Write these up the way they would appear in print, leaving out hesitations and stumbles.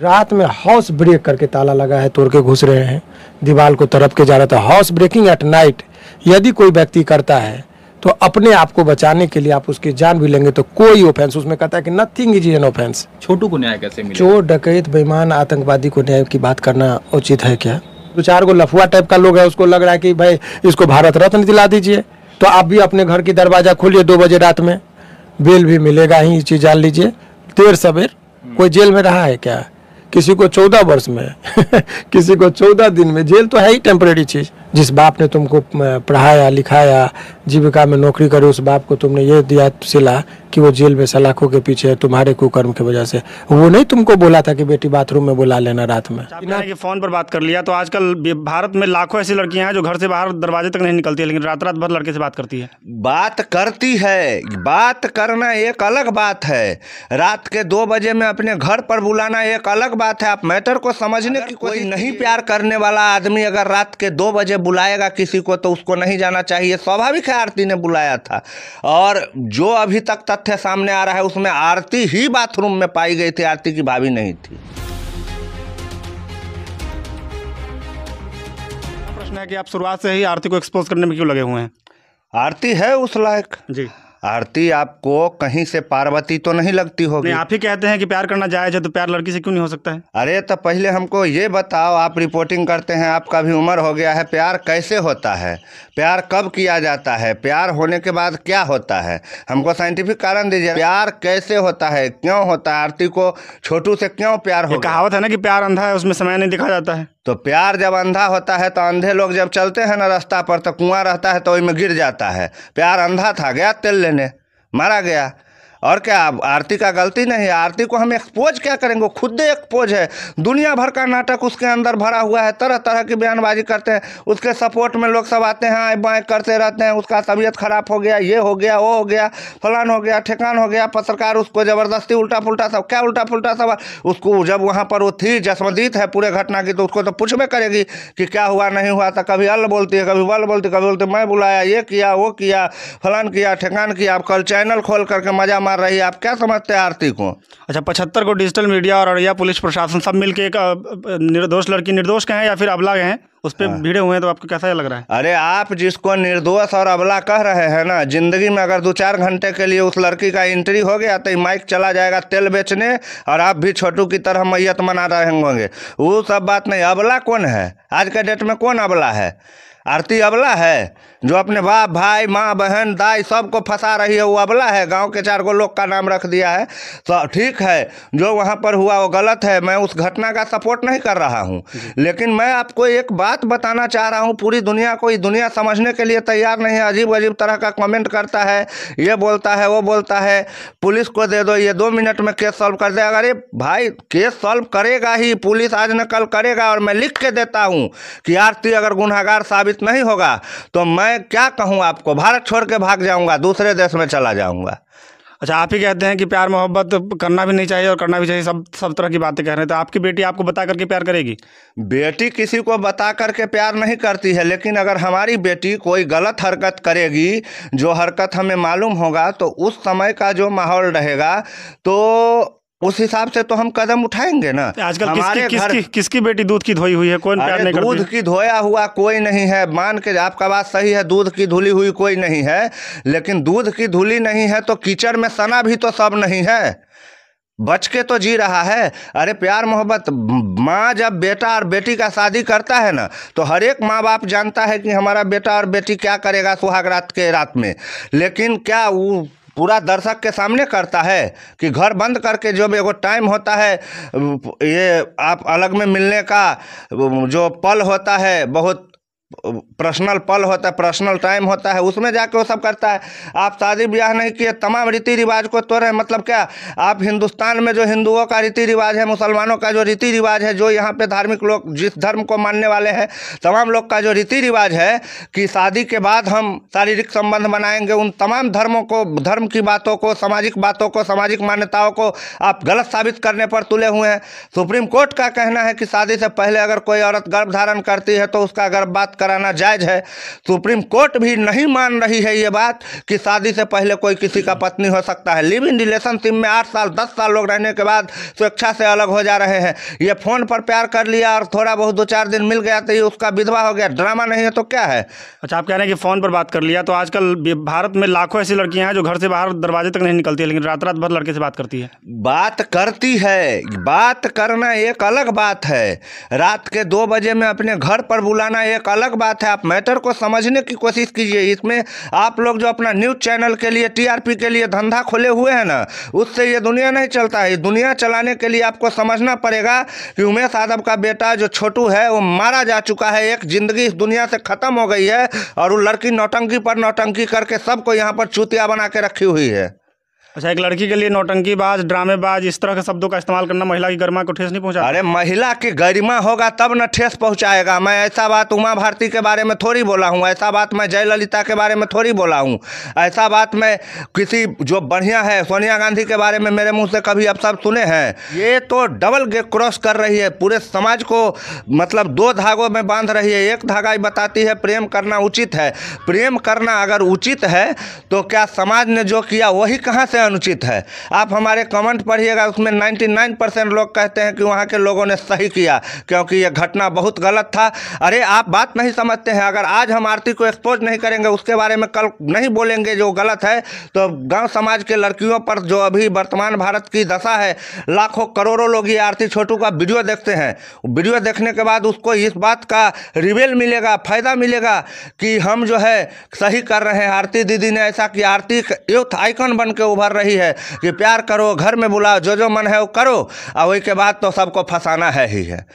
रात में house break करके ताला लगा है, तोड़ के घुस रहे हैं, दीवार को तरफ के जा रहा था। हाउस ब्रेकिंग एट नाइट यदि कोई व्यक्ति करता है तो अपने आप को बचाने के लिए आप उसकी जान भी लेंगे तो कोई ऑफेंस उसमें कहता है कि नथिंग इज एन ऑफेंस। छोटू को न्याय कैसे मिले? चोर, डकैत, बेईमान, आतंकवादी को न्याय की बात करना उचित है क्या? 2-4 गो लफुआ टाइप का लोग है, उसको लग रहा है कि भाई इसको भारत रत्न दिला दीजिए, तो आप भी अपने घर की दरवाजा खोलिए 2 बजे रात में, बेल भी मिलेगा ही, ये चीज जान लीजिए। देर सवेर कोई जेल में रहा है क्या? किसी को 14 वर्ष में किसी को 14 दिन में। जेल तो है ही टेम्परेरी चीज। जिस बाप ने तुमको पढ़ाया लिखाया, जीविका में नौकरी करे, उस बाप को तुमने ये दिया सिला कि वो जेल में सलाखों के पीछे है तुम्हारे कुकर्म की वजह से। वो नहीं तुमको बोला था कि बेटी बाथरूम में बुला लेना रात में? कि फोन पर बात कर लिया तो आजकल भारत में लाखों ऐसी लड़कियां हैं जो घर से बाहर दरवाजे तक नहीं निकलती है, लेकिन रात रात भर लड़के से बात करती है। बात करती है, बात करना एक अलग बात है, रात के 2 बजे में अपने घर पर बुलाना एक अलग बात है। आप मैटर को समझने की कोई नहीं प्यार करने वाला आदमी अगर रात के 2 बजे बुलाएगा किसी को तो उसको नहीं जाना चाहिए। स्वाभाविक है, आरती ने बुलाया था, और जो अभी तक तथ्य सामने आ रहा है उसमें आरती ही बाथरूम में पाई गई थी, आरती की भाभी नहीं थी। प्रश्न है कि आप शुरुआत से ही आरती को एक्सपोज करने में क्यों लगे हुए हैं? आरती है उस लायक जी। आरती आपको कहीं से पार्वती तो नहीं लगती होगी। नहीं, आप ही कहते हैं कि प्यार करना जायज है, तो प्यार लड़की से क्यों नहीं हो सकता है? अरे तो पहले हमको ये बताओ, आप रिपोर्टिंग करते हैं, आपका भी उम्र हो गया है, प्यार कैसे होता है, प्यार कब किया जाता है, प्यार होने के बाद क्या होता है, हमको साइंटिफिक कारण दीजिए। प्यार कैसे होता है, क्यों होता है, आरती को छोटू से क्यों प्यार हो? कहावत है ना कि प्यार अंधा है, उसमें समय नहीं दिखा जाता है। तो प्यार जब अंधा होता है तो अंधे लोग जब चलते हैं ना रास्ता पर तो कुआं रहता है तो वही में गिर जाता है। प्यार अंधा था, गया तेल लेने, मारा गया। और क्या आरती का गलती नहीं है? आरती को हम एक्सपोज क्या करेंगे, वो खुद एक्सपोज है। दुनिया भर का नाटक उसके अंदर भरा हुआ है, तरह तरह की बयानबाजी करते हैं, उसके सपोर्ट में लोग सब आते हैं, आए बाएँ करते रहते हैं, उसका तबीयत खराब हो गया, ये हो गया, वो हो गया, फलान हो गया, ठेकान हो गया, पत्रकार उसको ज़बरदस्ती उल्टा पुल्टा सब, क्या उल्टा पुल्टा सब। उसको जब वहाँ पर वो थी जस्मदीद है पूरे घटना की, तो उसको तो पूछबे करेगी कि क्या हुआ नहीं हुआ था। कभी अल बोलती है, कभी वल बोलती, कभी बोलती मैं बुलाया, ये किया, वो किया, फलान किया, ठेकान किया। आप कल चैनल खोल करके मजा मार रही है, आप क्या समझते हैं आरती को? अच्छा, 75 को डिजिटल मीडिया और अड़िया पुलिस प्रशासन सब मिलके एक निर्दोष लड़की, निर्दोष कहें या फिर अबला कहें, उस पर भिड़े हुए हैं, तो आपको कैसा लग रहा है? अरे आप जिसको निर्दोष और अबला कह रहे हैं ना, जिंदगी में अगर 2-4 घंटे के लिए उस लड़की का एंट्री हो गया तो माइक चला जाएगा तेल बेचने, और आप भी छोटू की तरह मैयत मना रहे होंगे। वो सब बात नहीं। अबला कौन है आज के डेट में? कौन अबला है? आरती अबला है जो अपने बाप भाई माँ बहन दाई सबको फंसा रही है, वो अबला है? गांव के 4 गो लोग का नाम रख दिया है तो ठीक है, जो वहाँ पर हुआ वो गलत है, मैं उस घटना का सपोर्ट नहीं कर रहा हूँ। लेकिन मैं आपको एक बात बताना चाह रहा हूँ, पूरी दुनिया को, दुनिया समझने के लिए तैयार नहीं है, अजीब अजीब तरह का कमेंट करता है, ये बोलता है वो बोलता है, पुलिस को दे दो, ये 2 मिनट में केस सॉल्व कर देगा। अरे भाई केस सॉल्व करेगा ही पुलिस, आज न कल करेगा, और मैं लिख के देता हूँ कि आरती अगर गुनहगार साबित नहीं होगा तो मैं क्या कहूं आपको, भारत छोड़ के भाग जाऊंगा, दूसरे देश में चला जाऊंगा। अच्छा, आप ही कहते हैं कि प्यार मोहब्बत करना भी नहीं चाहिए और करना भी चाहिए, सब तरह की बातें कह रहे हैं, तो आपकी बेटी आपको बता करके प्यार करेगी? बेटी किसी को बता करके प्यार नहीं करती है, लेकिन अगर हमारी बेटी कोई गलत हरकत करेगी, जो हरकत हमें मालूम होगा, तो उस समय का जो माहौल रहेगा तो उस हिसाब से तो हम कदम उठाएंगे ना। आजकल किसकी बेटी दूध की धोई हुई है? कौन प्यार नहीं करती? दूध की धोया हुआ कोई नहीं है, मान के आपका बात सही है, दूध की धुली हुई कोई नहीं है, लेकिन दूध की धुली नहीं है तो कीचड़ में सना भी तो सब नहीं है, बच के तो जी रहा है। अरे प्यार मोहब्बत, माँ जब बेटा और बेटी का शादी करता है ना, तो हर एक माँ बाप जानता है कि हमारा बेटा और बेटी क्या करेगा सुहाग रात के रात में, लेकिन क्या वो पूरा दर्शक के सामने करता है कि घर बंद करके जो एगो टाइम होता है, ये आप अलग में मिलने का जो पल होता है, बहुत पर्सनल पल होता है, पर्सनल टाइम होता है, उसमें जाके वो सब करता है। आप शादी ब्याह नहीं किए, तमाम रीति रिवाज को तोड़े, मतलब क्या? आप हिंदुस्तान में जो हिंदुओं का रीति रिवाज है, मुसलमानों का जो रीति रिवाज है, जो यहाँ पे धार्मिक लोग जिस धर्म को मानने वाले हैं, तमाम लोग का जो रीति रिवाज है कि शादी के बाद हम शारीरिक संबंध बनाएंगे, उन तमाम धर्मों को, धर्म की बातों को, सामाजिक बातों को, सामाजिक मान्यताओं को आप गलत साबित करने पर तुले हुए हैं। सुप्रीम कोर्ट का कहना है कि शादी से पहले अगर कोई औरत गर्भ धारण करती है तो उसका गर्भपात कराना जायज़ है। सुप्रीम कोर्ट भी नहीं मान रही है ये बात कि शादी से पहले कोई किसी का पत्नी हो सकता है। लिव इन रिलेशनशिप में 8 साल 10 साल लोग रहने के बाद स्वेच्छा से अलग हो जा रहे हैं। ये फ़ोन पर प्यार कर लिया और थोड़ा बहुत 2-4 दिन मिल गया तो ये उसका विधवा हो गया। ड्रामा नहीं है तो क्या है? अच्छा, आप कह रहे हैं कि फ़ोन पर बात कर लिया, तो आजकल भारत में लाखों ऐसी लड़कियां हैं जो घर से बाहर दरवाजे तक नहीं निकलती है, लेकिन रात रात भर लड़के से बात करती है। बात करती है, बात करना एक अलग बात है, रात के 2 बजे में अपने घर पर बुलाना एक अलग बात है। आप मैटर को समझने की कोशिश कीजिए। इसमें आप लोग जो अपना न्यूज़ चैनल के लिए टीआरपी के लिए धंधा खोले हुए हैं ना, उससे ये दुनिया नहीं चलता है। दुनिया चलाने के लिए आपको समझना पड़ेगा कि उमेश यादव का बेटा जो छोटू है वो मारा जा चुका है। एक ज़िंदगी इस दुनिया से ख़त्म हो गई है और वो लड़की नौटंकी पर नौटंकी करके सबको यहाँ पर चूतिया बना के रखी हुई है। अच्छा, एक लड़की के लिए नौटंकीबाज, ड्रामेबाज, इस तरह के शब्दों का इस्तेमाल करना महिला की गरिमा को ठेस नहीं पहुंचा? अरे महिला की गरिमा होगा तब न ठेस पहुंचाएगा। मैं ऐसा बात उमा भारती के बारे में थोड़ी बोला हूं, ऐसा बात मैं जयललिता के बारे में थोड़ी बोला हूं, ऐसा बात मैं किसी जो बढ़िया है सोनिया गांधी के बारे में मेरे मुंह से कभी अब सब सुने हैं? ये तो डबल क्रॉस कर रही है, पूरे समाज को मतलब 2 धागों में बांध रही है। एक धागा ही बताती है प्रेम करना उचित है। प्रेम करना अगर उचित है तो क्या समाज ने जो किया वही कहाँ से अनुचित है? आप हमारे कमेंट पढ़िएगा, उसमें 99% लोग कहते हैं कि वहाँ के लोगों ने सही किया क्योंकि यह घटना बहुत गलत था। अरे आप बात नहीं समझते हैं। अगर आज हम आरती को एक्सपोज नहीं करेंगे, उसके बारे में कल नहीं बोलेंगे जो गलत है, तो गांव समाज के लड़कियों पर जो अभी वर्तमान भारत की दशा है, लाखों करोड़ों लोग ये आरती छोटू का वीडियो देखते हैं। वीडियो देखने के बाद उसको इस बात का रिवेल मिलेगा, फ़ायदा मिलेगा कि हम जो है सही कर रहे हैं। आरती दीदी ने ऐसा किया, आरती यूथ आइकन बन के उभर रही है कि प्यार करो, घर में बुलाओ, जो मन है वो करो, और वही के बाद तो सबको फंसाना है ही है।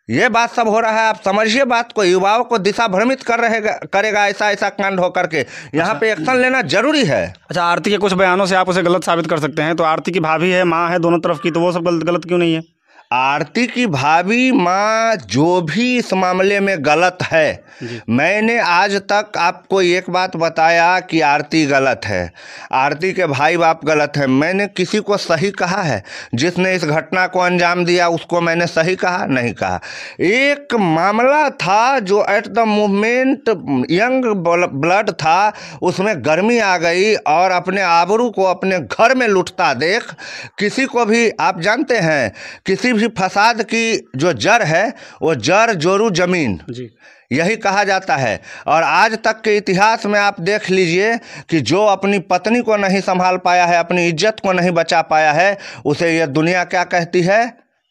ये बात सब हो रहा है। आप समझिए बात को, युवाओं को दिशा भ्रमित करेगा ऐसा कांड होकर के। यहाँ पे एक्शन लेना जरूरी है। अच्छा, आरती के कुछ बयानों से आप उसे गलत साबित कर सकते हैं, तो आरती की भाभी है, माँ है, दोनों तरफ की, तो वो सब गलत क्यों नहीं है? आरती की भाभी माँ जो भी इस मामले में गलत है, मैंने आज तक आपको एक बात बताया कि आरती गलत है, आरती के भाई बाप गलत है। मैंने किसी को सही कहा है? जिसने इस घटना को अंजाम दिया उसको मैंने सही कहा? नहीं कहा। एक मामला था जो at the moment young blood था, उसमें गर्मी आ गई और अपने आबरू को अपने घर में लुटता देख किसी को भी, आप जानते हैं किसी भी फसाद की जो जड़ है वो जड़ जोरू जमीन जी, यही कहा जाता है। और आज तक के इतिहास में आप देख लीजिए कि जो अपनी पत्नी को नहीं संभाल पाया है, अपनी इज्जत को नहीं बचा पाया है, उसे यह दुनिया क्या कहती है?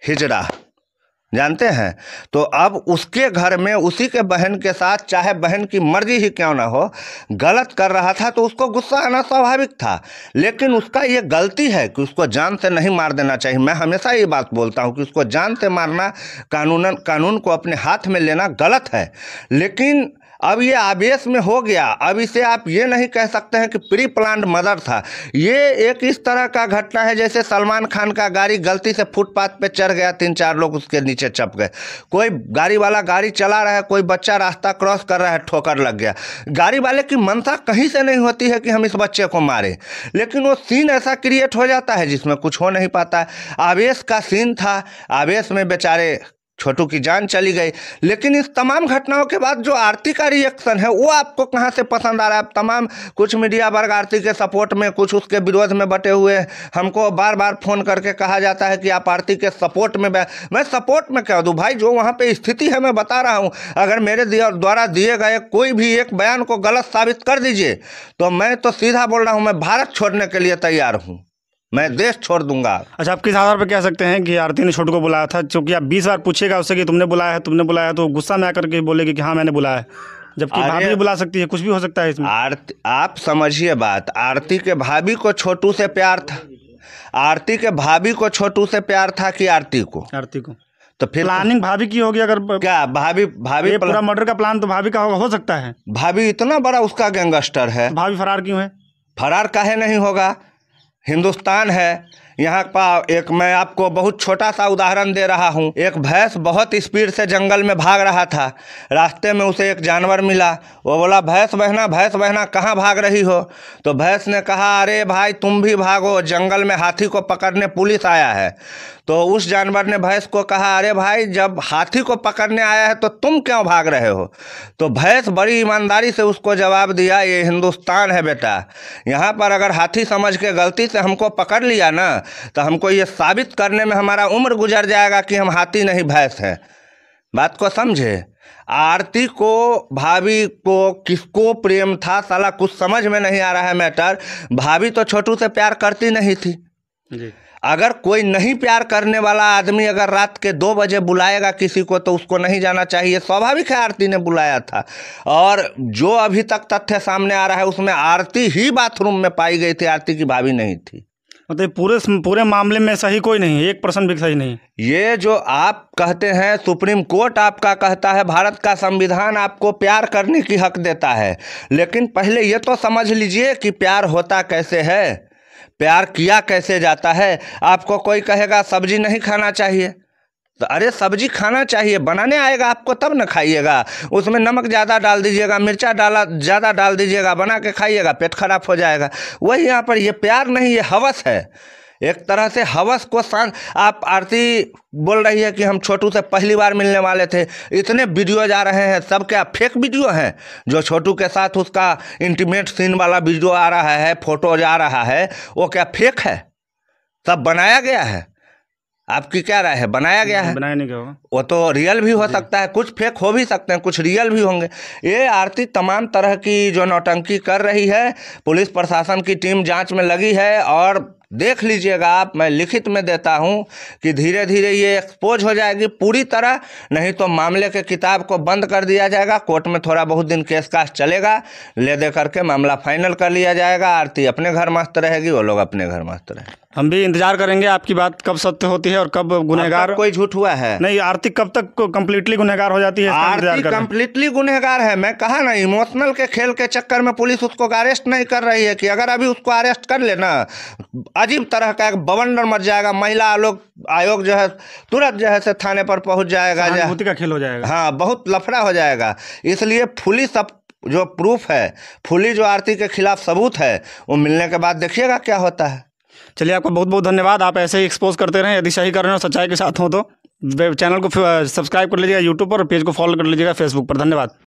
हिजड़ा। जानते हैं? तो अब उसके घर में उसी के बहन के साथ, चाहे बहन की मर्जी ही क्यों ना हो, गलत कर रहा था तो उसको गुस्सा आना स्वाभाविक था। लेकिन उसका ये गलती है कि उसको जान से नहीं मार देना चाहिए। मैं हमेशा ये बात बोलता हूँ कि उसको जान से मारना, कानून को अपने हाथ में लेना गलत है। लेकिन अब ये आवेश में हो गया। अब इसे आप ये नहीं कह सकते हैं कि प्री प्लान्ड मर्डर था। ये एक इस तरह का घटना है जैसे सलमान खान का गाड़ी गलती से फुटपाथ पे चढ़ गया, 3-4 लोग उसके नीचे चप गए। कोई गाड़ी वाला गाड़ी चला रहा है, कोई बच्चा रास्ता क्रॉस कर रहा है, ठोकर लग गया। गाड़ी वाले की मंशा कहीं से नहीं होती है कि हम इस बच्चे को मारें, लेकिन वो सीन ऐसा क्रिएट हो जाता है जिसमें कुछ हो नहीं पाता है। आवेश का सीन था, आवेश में बेचारे छोटू की जान चली गई। लेकिन इस तमाम घटनाओं के बाद जो आरती का रिएक्शन है वो आपको कहाँ से पसंद आ रहा है? तमाम कुछ मीडिया वर्ग आरती के सपोर्ट में, कुछ उसके विरोध में बटे हुए। हमको बार बार फ़ोन करके कहा जाता है कि आप आरती के सपोर्ट में। मैं सपोर्ट में क्या दूँ भाई? जो वहाँ पे स्थिति है मैं बता रहा हूँ। अगर मेरे द्वारा दिए गए कोई भी एक बयान को गलत साबित कर दीजिए तो मैं तो सीधा बोल रहा हूँ, मैं भारत छोड़ने के लिए तैयार हूँ, मैं देश छोड़ दूंगा। अच्छा, आप किस आधार पर कह सकते हैं कि आरती ने छोटू को बुलाया था? क्योंकि आप 20 बार पूछेगा उससे कि तुमने बुलाया है, तो गुस्सा में आकर के बोलेगी कि हाँ मैंने बुलाया है, जबकि भाभी भी बुला सकती है। कुछ भी हो सकता है इसमें। आप समझिए बात। आरती के भाभी को छोटू से प्यार था, आरती के भाभी को छोटू से प्यार था कि आरती को? तो फिर प्लानिंग भाभी की होगी। अगर क्या भाभी पूरा मर्डर का प्लान तो भाभी का हो सकता है। भाभी इतना बड़ा उसका गैंगस्टर है, भाभी फरार क्यों है? फरार काहे नहीं होगा? हिंदुस्तान है, यहाँ का एक मैं आपको बहुत छोटा सा उदाहरण दे रहा हूँ। एक भैंस बहुत स्पीड से जंगल में भाग रहा था। रास्ते में उसे एक जानवर मिला। वो बोला, भैंस बहना कहाँ भाग रही हो? तो भैंस ने कहा, अरे भाई तुम भी भागो, जंगल में हाथी को पकड़ने पुलिस आया है। तो उस जानवर ने भैंस को कहा, अरे भाई जब हाथी को पकड़ने आया है तो तुम क्यों भाग रहे हो? तो भैंस बड़ी ईमानदारी से उसको जवाब दिया, ये हिंदुस्तान है बेटा, यहाँ पर अगर हाथी समझ के गलती से हमको पकड़ लिया ना तो हमको ये साबित करने में हमारा उम्र गुजर जाएगा कि हम हाथी नहीं भैंस हैं। बात को समझे। आरती को, भाभी को किसको प्रेम था साला कुछ समझ में नहीं आ रहा है मैटर। भाभी तो छोटू से प्यार करती नहीं थी जी। अगर कोई नहीं प्यार करने वाला आदमी अगर रात के 2 बजे बुलाएगा किसी को तो उसको नहीं जाना चाहिए। स्वाभाविक है, आरती ने बुलाया था। और जो अभी तक तथ्य सामने आ रहा है उसमें आरती ही बाथरूम में पाई गई थी, आरती की भाभी नहीं थी। मतलब पूरे मामले में सही कोई नहीं है, 1% भी सही नहीं। ये जो आप कहते हैं सुप्रीम कोर्ट आपका कहता है, भारत का संविधान आपको प्यार करने की हक देता है, लेकिन पहले ये तो समझ लीजिए कि प्यार होता कैसे है, प्यार किया कैसे जाता है। आपको कोई कहेगा सब्जी नहीं खाना चाहिए, तो अरे सब्जी खाना चाहिए, बनाने आएगा आपको तब न खाइएगा। उसमें नमक ज़्यादा डाल दीजिएगा, मिर्चा ज़्यादा डाल दीजिएगा, बना के खाइएगा, पेट खराब हो जाएगा। वही यहाँ पर ये प्यार नहीं, ये हवस है। एक तरह से हवस को आप आरती बोल रही है कि हम छोटू से पहली बार मिलने वाले थे। इतने वीडियो जा रहे हैं, सब क्या फेक वीडियो हैं? जो छोटू के साथ उसका इंटीमेट सीन वाला वीडियो आ रहा है, फोटो जा रहा है, वो क्या फेक है? सब बनाया गया है? आपकी क्या राय है? बनाया गया है? बनाया नहीं गया होगा। वो तो रियल भी हो सकता है, कुछ फेक हो भी सकते हैं, कुछ रियल भी होंगे। ये आरती तमाम तरह की जो नौटंकी कर रही है, पुलिस प्रशासन की टीम जांच में लगी है। और देख लीजिएगा आप, मैं लिखित में देता हूं कि धीरे धीरे ये एक्सपोज हो जाएगी पूरी तरह, नहीं तो मामले के किताब को बंद कर दिया जाएगा। कोर्ट में थोड़ा बहुत दिन केस कास चलेगा, ले दे करके मामला फाइनल कर लिया जाएगा। आरती अपने घर मस्त रहेगी, वो लोग अपने घर मस्त रहेंगे। हम भी इंतजार करेंगे आपकी बात कब सत्य होती है और कब गुनहगार। कोई झूठ हुआ है नहीं, आरती कब तक कंप्लीटली गुनहगार हो जाती है, इसका इंतजार आरती कर रहे हैं। कंप्लीटली गुनहगार है। मैं कहा ना, इमोशनल के खेल के चक्कर में पुलिस उसको अरेस्ट नहीं कर रही है कि अगर अभी उसको अरेस्ट कर लेना, अजीब तरह का एक बवंडर मच जाएगा। महिला आयोग जो है तुरंत जो है से थाने पर पहुंच जाएगा, सहानुभूति का खेल हो जाएगा। हाँ, बहुत लफड़ा हो जाएगा। इसलिए फुली सब जो प्रूफ है, फुली जो आरती के खिलाफ सबूत है, वो मिलने के बाद देखिएगा क्या होता है। चलिए, आपका बहुत बहुत धन्यवाद। आप ऐसे ही एक्सपोज करते रहें, यदि सही कर रहे हो, सच्चाई के साथ हो तो चैनल को सब्सक्राइब कर लीजिएगा यूट्यूब पर और पेज को फॉलो कर लीजिएगा फेसबुक पर। धन्यवाद।